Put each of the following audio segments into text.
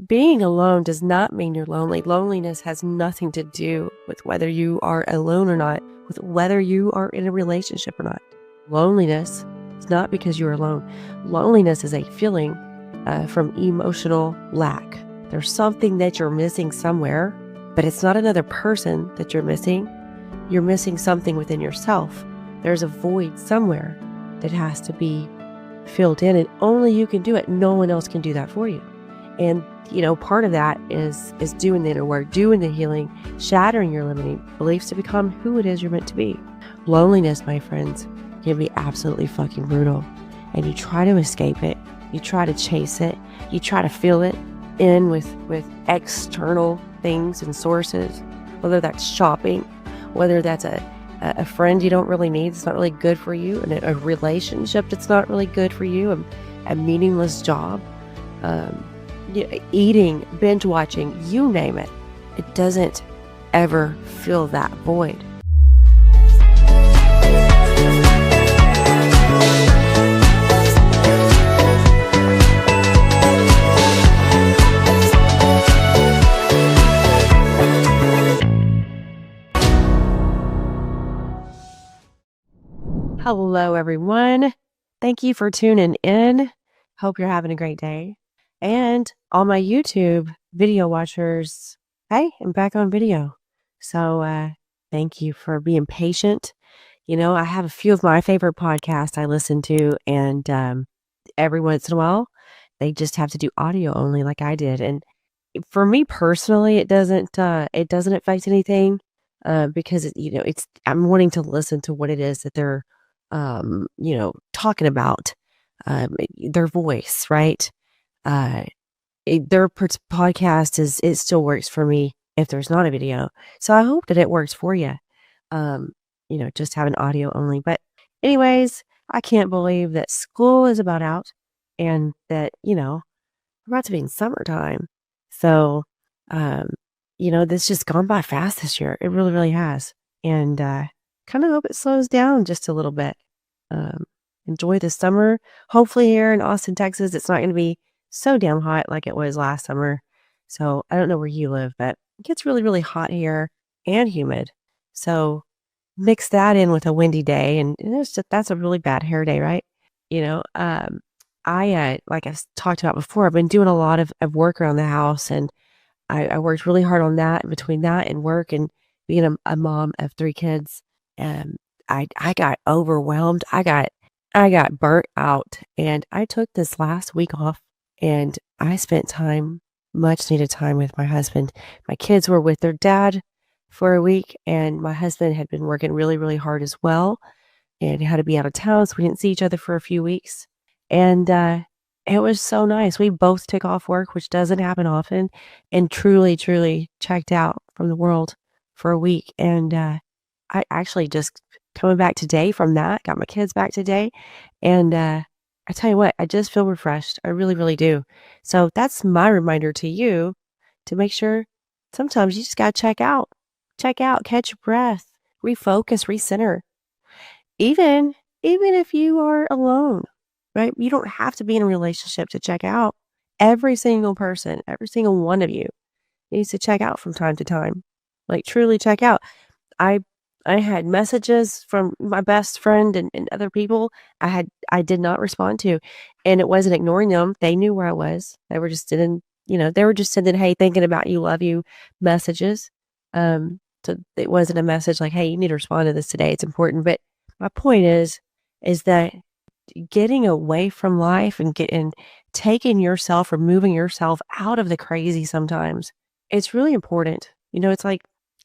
being alone does not mean you're lonely. Loneliness has nothing to do with whether you are alone or not, with whether you are in a relationship or not. Loneliness is not because you're alone. Loneliness is a feeling from emotional lack. There's something that you're missing somewhere, but it's not another person that you're missing. You're missing something within yourself. There's a void somewhere that has to be filled in, and only you can do it. No one else can do that for you. And, part of that is doing the inner work, doing the healing, shattering your limiting beliefs to become who it is you're meant to be. Loneliness, my friends, can be absolutely fucking brutal. And you try to escape it. You try to chase it. You try to fill it in with external things and sources, whether that's shopping, whether that's a friend you don't really need, it's not really good for you, and a relationship that's not really good for you, a meaningless job, eating, binge watching, you name it. It doesn't ever fill that void. Hello, everyone. Thank you for tuning in. Hope you're having a great day. And all my YouTube video watchers, hey, I'm back on video. So thank you for being patient. I have a few of my favorite podcasts I listen to, and every once in a while, they just have to do audio only like I did. And for me personally, it doesn't affect anything because I'm wanting to listen to what it is that they're talking about, their voice, right? Their podcast it still works for me if there's not a video. So I hope that it works for you. Just having audio only. But anyways, I can't believe that school is about out and that, we're about to be in summertime. So, this just gone by fast this year. It really, really has. And, kind of hope it slows down just a little bit. Enjoy the summer. Hopefully here in Austin, Texas, it's not going to be so damn hot like it was last summer. So I don't know where you live, but it gets really, really hot here and humid. So mix that in with a windy day, and that's a really bad hair day, right? I like I talked about before, I've been doing a lot of work around the house, and I worked really hard on that. Between that and work and being a mom of 3 kids, I got overwhelmed. I got burnt out, and I took this last week off, and I spent much needed time with my husband. My kids were with their dad for a week, and my husband had been working really, really hard as well, and had to be out of town, so we didn't see each other for a few weeks. And it was so nice. We both took off work, which doesn't happen often, and truly, truly checked out from the world for a week. And I actually just coming back today from that, got my kids back today, and I tell you what, I just feel refreshed. I really, really do. So that's my reminder to you to make sure sometimes you just got to check out, catch your breath, refocus, recenter. Even if you are alone, right? You don't have to be in a relationship to check out. Every single person, every single one of you needs to check out from time to time. Like truly check out. I had messages from my best friend and other people I did not respond to, and it wasn't ignoring them. They knew where I was. They were just sending, hey, thinking about you, love you messages. So it wasn't a message like, hey, you need to respond to this today. It's important. But my point is that getting away from life and taking yourself, removing yourself out of the crazy sometimes, it's really important. It's like,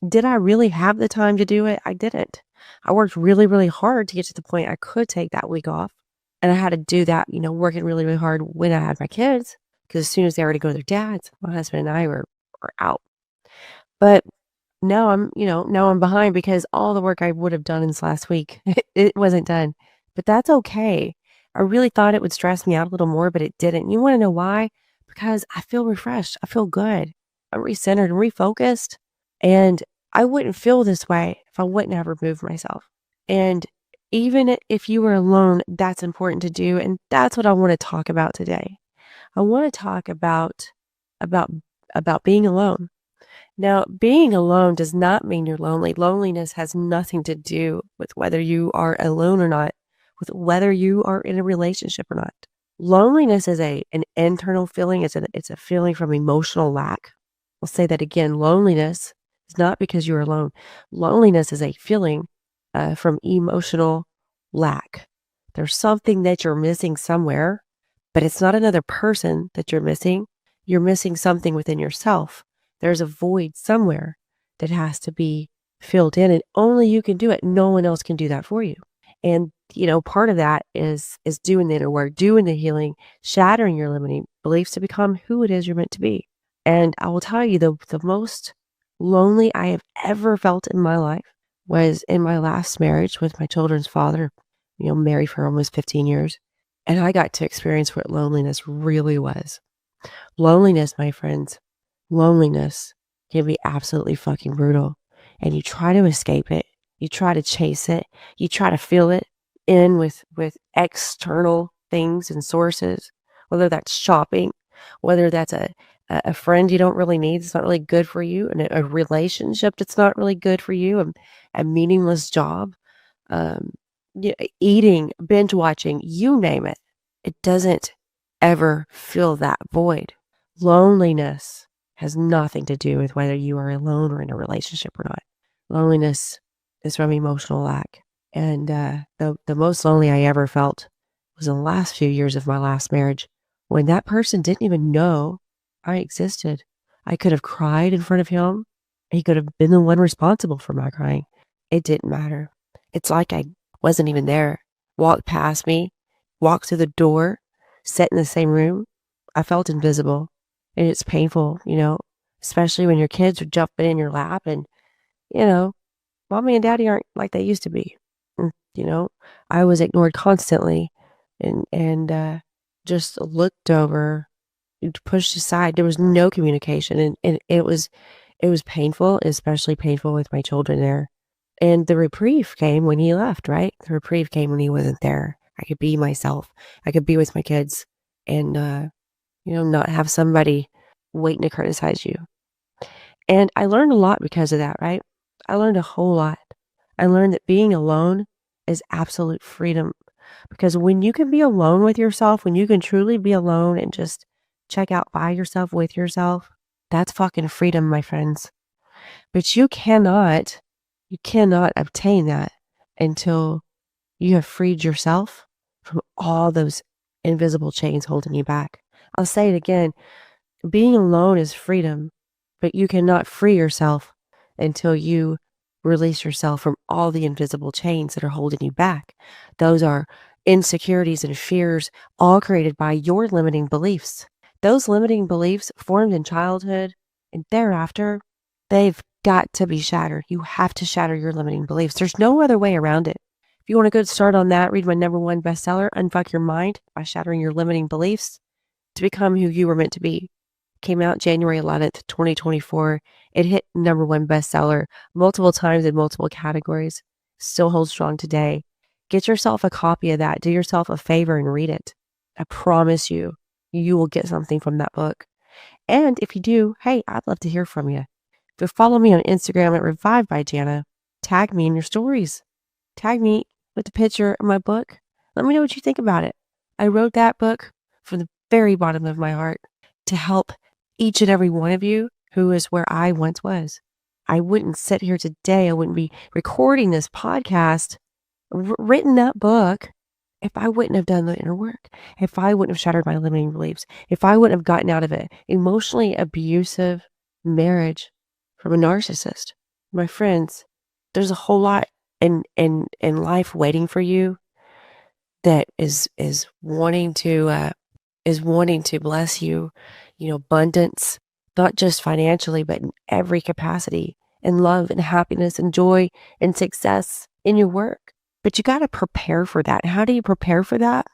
did I really have the time to do it? I didn't. I worked really, really hard to get to the point I could take that week off. And I had to do that, working really, really hard when I had my kids. Because as soon as they were to go to their dads, my husband and I were out. But now I'm behind because all the work I would have done in this last week, it wasn't done. But that's okay. I really thought it would stress me out a little more, but it didn't. You want to know why? Because I feel refreshed. I feel good. I'm recentered and refocused. And I wouldn't feel this way if I wouldn't have removed myself. And even if you were alone, that's important to do. And that's what I want to talk about today. I want to talk about about being alone. Now, being alone does not mean you're lonely. Loneliness has nothing to do with whether you are alone or not, with whether you are in a relationship or not. Loneliness is an internal feeling. It's a feeling from emotional lack. I'll say that again. Loneliness is not because you're alone. Loneliness is a feeling from emotional lack. There's something that you're missing somewhere, but it's not another person that you're missing. You're missing something within yourself. There's a void somewhere that has to be filled in, and only you can do it. No one else can do that for you. And, part of that is doing the inner work, doing the healing, shattering your limiting beliefs to become who it is you're meant to be. And I will tell you, the most lonely I have ever felt in my life was in my last marriage with my children's father, married for almost 15 years. And I got to experience what loneliness really was. Loneliness, my friends, loneliness can be absolutely fucking brutal. And you try to escape it. You try to chase it. You try to fill it in with external things and sources, whether that's shopping, whether that's a friend you don't really need, it's not really good for you, and a relationship that's not really good for you, a meaningless job, um, eating, binge watching, you name it. It doesn't ever fill that void. Loneliness has nothing to do with whether you are alone or in a relationship or not. Loneliness is from emotional lack. And the most lonely I ever felt was in the last few years of my last marriage when that person didn't even know I existed. I could have cried in front of him. He could have been the one responsible for my crying. It didn't matter. It's like I wasn't even there. Walked past me, walked through the door, sat in the same room. I felt invisible. And it's painful, especially when your kids are jumping in your lap and, you know, mommy and daddy aren't like they used to be. Mm, I was ignored constantly and just looked over, pushed aside. There was no communication, and it was painful, especially painful with my children there. And the reprieve came when he left, right? The reprieve came when he wasn't there. I could be myself. I could be with my kids and not have somebody waiting to criticize you. And I learned a lot because of that, right? I learned a whole lot. I learned that being alone is absolute freedom because when you can be alone with yourself, when you can truly be alone and just check out by yourself with yourself, that's fucking freedom, my friends. But you cannot obtain that until you have freed yourself from all those invisible chains holding you back. I'll say it again. Being alone is freedom, but you cannot free yourself until you release yourself from all the invisible chains that are holding you back. Those are insecurities and fears, all created by your limiting beliefs. Those limiting beliefs formed in childhood and thereafter, they've got to be shattered. You have to shatter your limiting beliefs. There's no other way around it. If you want a good start on that, read my #1 bestseller, Unfuck Your Mind by Shattering Your Limiting Beliefs to Become Who You Were Meant to Be. Came out January 11th, 2024. It hit #1 bestseller multiple times in multiple categories. Still holds strong today. Get yourself a copy of that. Do yourself a favor and read it. I promise you, you will get something from that book. And if you do, hey, I'd love to hear from you. If you follow me on Instagram at Revived by Janna, tag me in your stories. Tag me with the picture of my book. Let me know what you think about it. I wrote that book from the very bottom of my heart to help each and every one of you who is where I once was. I wouldn't sit here today. I wouldn't be recording this podcast, written that book if I wouldn't have done the inner work, if I wouldn't have shattered my limiting beliefs, if I wouldn't have gotten out of an emotionally abusive marriage from a narcissist. My friends, there's a whole lot in life waiting for you that is wanting to bless you, abundance, not just financially, but in every capacity, in love and happiness and joy and success in your work. But you got to prepare for that. How do you prepare for that?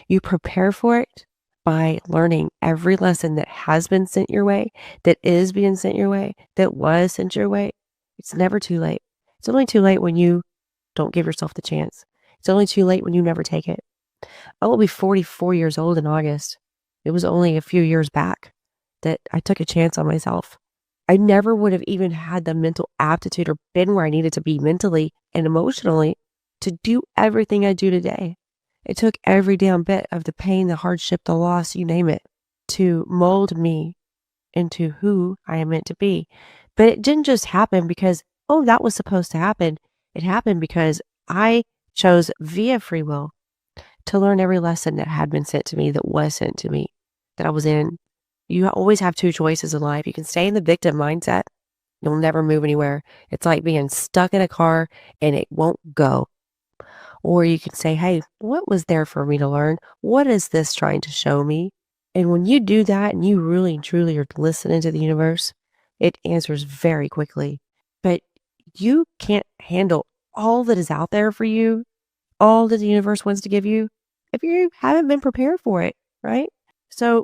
You prepare for it by learning every lesson that has been sent your way, that is being sent your way, that was sent your way. It's never too late. It's only too late when you don't give yourself the chance. It's only too late when you never take it. I will be 44 years old in August. It was only a few years back that I took a chance on myself. I never would have even had the mental aptitude or been where I needed to be mentally and emotionally to do everything I do today. It took every damn bit of the pain, the hardship, the loss, you name it, to mold me into who I am meant to be. But it didn't just happen because, oh, that was supposed to happen. It happened because I chose via free will to learn every lesson that had been sent to me, that was sent to me, that I was in. You always have two choices in life. You can stay in the victim mindset. You'll never move anywhere. It's like being stuck in a car and it won't go. Or you can say, hey, what was there for me to learn? What is this trying to show me? And when you do that and you really and truly are listening to the universe, it answers very quickly. But you can't handle all that is out there for you, all that the universe wants to give you, if you haven't been prepared for it, right? So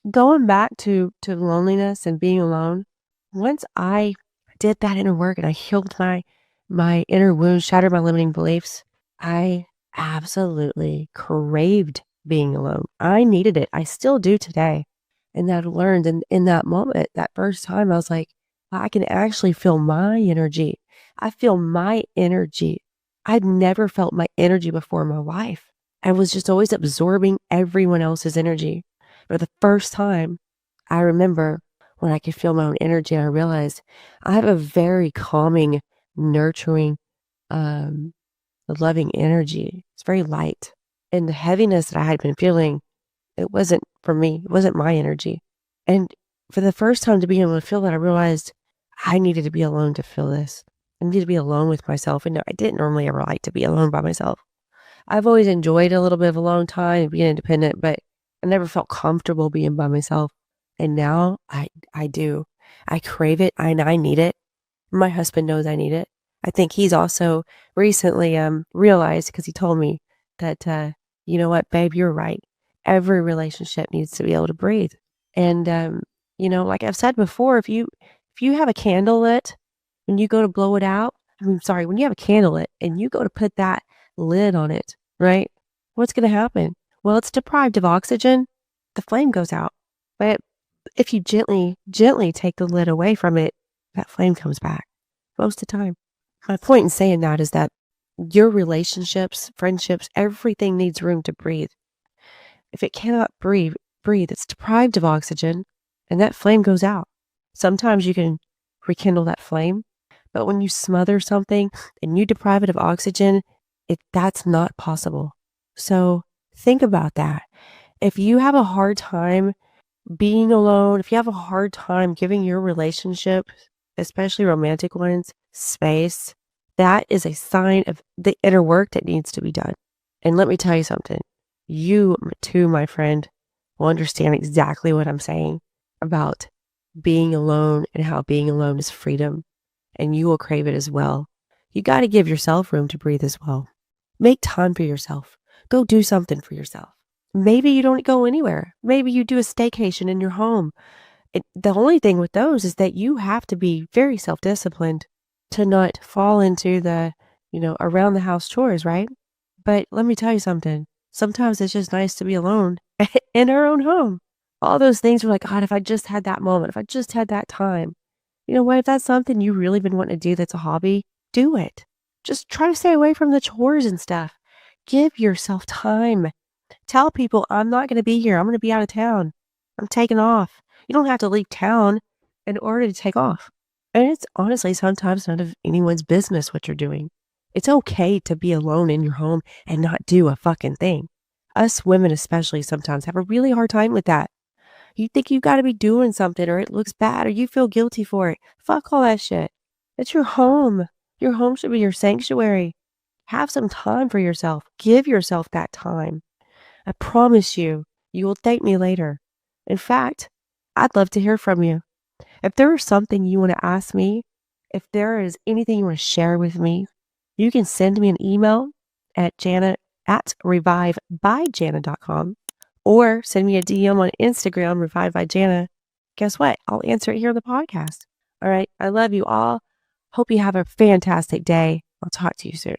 going back to loneliness and being alone, once I did that inner work and I healed my inner wounds, shattered my limiting beliefs, I absolutely craved being alone. I needed it. I still do today. And that I learned in that moment, that first time, I was like, wow, I can actually feel my energy. I feel my energy. I'd never felt my energy before in my life. I was just always absorbing everyone else's energy. For the first time, I remember when I could feel my own energy, and I realized I have a very calming, nurturing, um, loving energy. It's very light. And the heaviness that I had been feeling, it wasn't for me. It wasn't my energy. And for the first time to be able to feel that, I realized I needed to be alone to feel this. I needed to be alone with myself. And no, I didn't normally ever like to be alone by myself. I've always enjoyed a little bit of alone time and being independent, but I never felt comfortable being by myself. And now I do. I crave it and I need it. My husband knows I need it. I think he's also recently realized, because he told me that you know what, babe, you're right. Every relationship needs to be able to breathe. And like I've said before, if you have a candle lit, when you go to blow it out, when you have a candle lit and you go to put that lid on it, right? What's going to happen? Well, it's deprived of oxygen. The flame goes out. But if you gently take the lid away from it, that flame comes back most of the time. My point in saying that is that your relationships, friendships, everything needs room to breathe. If it cannot breathe, it's deprived of oxygen and that flame goes out. Sometimes you can rekindle that flame, but when you smother something and you deprive it of oxygen, that's not possible. So think about that. If you have a hard time being alone, if you have a hard time giving your relationship, especially romantic ones, space, that is a sign of the inner work that needs to be done. And let me tell you something. You too, my friend, will understand exactly what I'm saying about being alone and how being alone is freedom. And you will crave it as well. You got to give yourself room to breathe as well. Make time for yourself. Go do something for yourself. Maybe you don't go anywhere. Maybe you do a staycation in your home. The only thing with those is that you have to be very self-disciplined to not fall into the, around the house chores, right? But let me tell you something. Sometimes it's just nice to be alone in our own home. All those things were like, God, if I just had that moment, if I just had that time. You know what? If that's something you've really been wanting to do that's a hobby, do it. Just try to stay away from the chores and stuff. Give yourself time. Tell people, I'm not going to be here. I'm going to be out of town. I'm taking off. You don't have to leave town in order to take off. And it's honestly sometimes none of anyone's business what you're doing. It's okay to be alone in your home and not do a fucking thing. Us women especially sometimes have a really hard time with that. You think you got to be doing something or it looks bad or you feel guilty for it. Fuck all that shit. It's your home. Your home should be your sanctuary. Have some time for yourself. Give yourself that time. I promise you, you will thank me later. In fact, I'd love to hear from you. If there is something you want to ask me, if there is anything you want to share with me, you can send me an email at janna@revivebyjanna.com or send me a DM on Instagram, Revive by Janna. Guess what? I'll answer it here on the podcast. All right. I love you all. Hope you have a fantastic day. I'll talk to you soon.